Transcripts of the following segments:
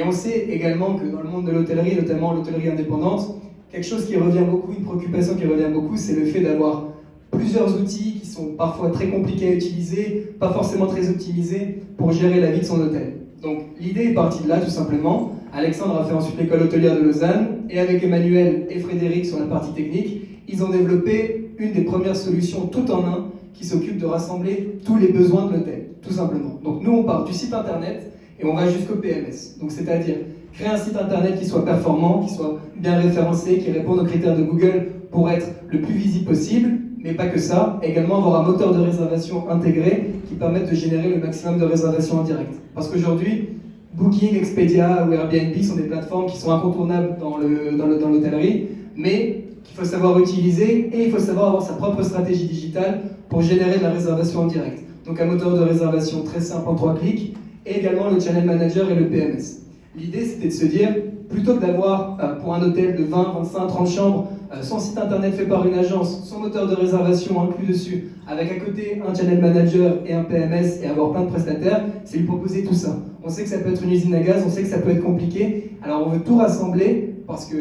Et on sait également que dans le monde de l'hôtellerie, notamment l'hôtellerie indépendante, quelque chose qui revient beaucoup, une préoccupation qui revient beaucoup, c'est le fait d'avoir plusieurs outils qui sont parfois très compliqués à utiliser, pas forcément très optimisés pour gérer la vie de son hôtel. Donc l'idée est partie de là tout simplement. Alexandre a fait ensuite l'école hôtelière de Lausanne et avec Emmanuel et Frédéric sur la partie technique, ils ont développé une des premières solutions tout en un qui s'occupe de rassembler tous les besoins de l'hôtel, tout simplement. Donc nous on part du site internet et on va jusqu'au PMS. Donc c'est-à-dire créer un site internet qui soit performant, qui soit bien référencé, qui réponde aux critères de Google pour être le plus visible possible, mais pas que ça, également avoir un moteur de réservation intégré qui permette de générer le maximum de réservations en direct. Parce qu'aujourd'hui, Booking, Expedia ou Airbnb sont des plateformes qui sont incontournables dans l'hôtellerie, mais qu'il faut savoir utiliser et il faut savoir avoir sa propre stratégie digitale pour générer de la réservation en direct. Donc un moteur de réservation très simple en 3 clics et également le Channel Manager et le PMS. L'idée c'était de se dire, plutôt que d'avoir pour un hôtel de 20, 25, 30 chambres, son site internet fait par une agence, son moteur de réservation inclus dessus, avec à côté un Channel Manager et un PMS et avoir plein de prestataires, c'est lui proposer tout ça. On sait que ça peut être une usine à gaz, on sait que ça peut être compliqué, alors on veut tout rassembler parce que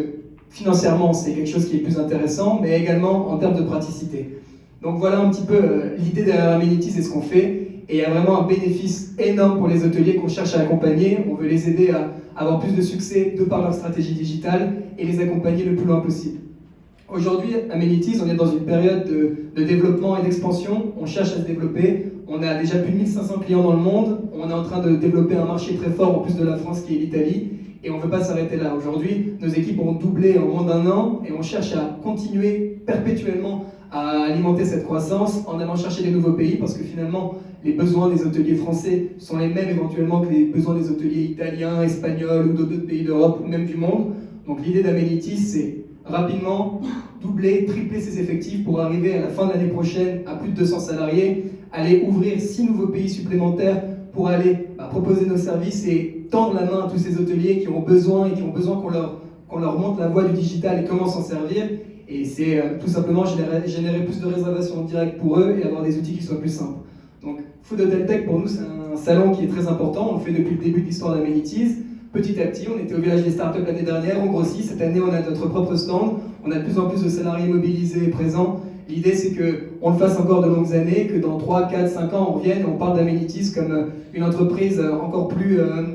financièrement c'est quelque chose qui est plus intéressant, mais également en termes de praticité. Donc voilà un petit peu l'idée derrière Amenities et ce qu'on fait. Et il y a vraiment un bénéfice énorme pour les hôteliers qu'on cherche à accompagner. On veut les aider à avoir plus de succès de par leur stratégie digitale et les accompagner le plus loin possible. Aujourd'hui, Amenities, on est dans une période de développement et d'expansion. On cherche à se développer. On a déjà plus de 1500 clients dans le monde. On est en train de développer un marché très fort en plus de la France qui est l'Italie. Et on ne veut pas s'arrêter là. Aujourd'hui, nos équipes ont doublé en moins d'1 an et on cherche à continuer perpétuellement à alimenter cette croissance en allant chercher des nouveaux pays parce que finalement, les besoins des hôteliers français sont les mêmes éventuellement que les besoins des hôteliers italiens, espagnols ou d'autres pays d'Europe ou même du monde. Donc l'idée d'Amenities, c'est rapidement doubler, tripler ses effectifs pour arriver à la fin de l'année prochaine à plus de 200 salariés, aller ouvrir 6 nouveaux pays supplémentaires pour aller proposer nos services et tendre la main à tous ces hôteliers qui ont besoin qu'on leur montre la voie du digital et comment s'en servir. Et c'est tout simplement générer plus de réservations en direct pour eux et avoir des outils qui soient plus simples. Donc Food Hotel Tech pour nous c'est un salon qui est très important, on le fait depuis le début de l'histoire d'Amenities. Petit à petit, on était au village des startups l'année dernière, on grossit, cette année on a notre propre stand, on a de plus en plus de salariés mobilisés et présents. L'idée c'est qu'on le fasse encore de longues années, que dans 3, 4, 5 ans on revienne et on parle d'Amenities comme une entreprise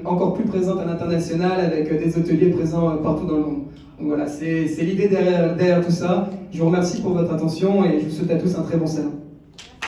encore plus présente à l'international avec des hôteliers présents partout dans le monde. Donc voilà, c'est l'idée derrière tout ça. Je vous remercie pour votre attention et je vous souhaite à tous un très bon salon.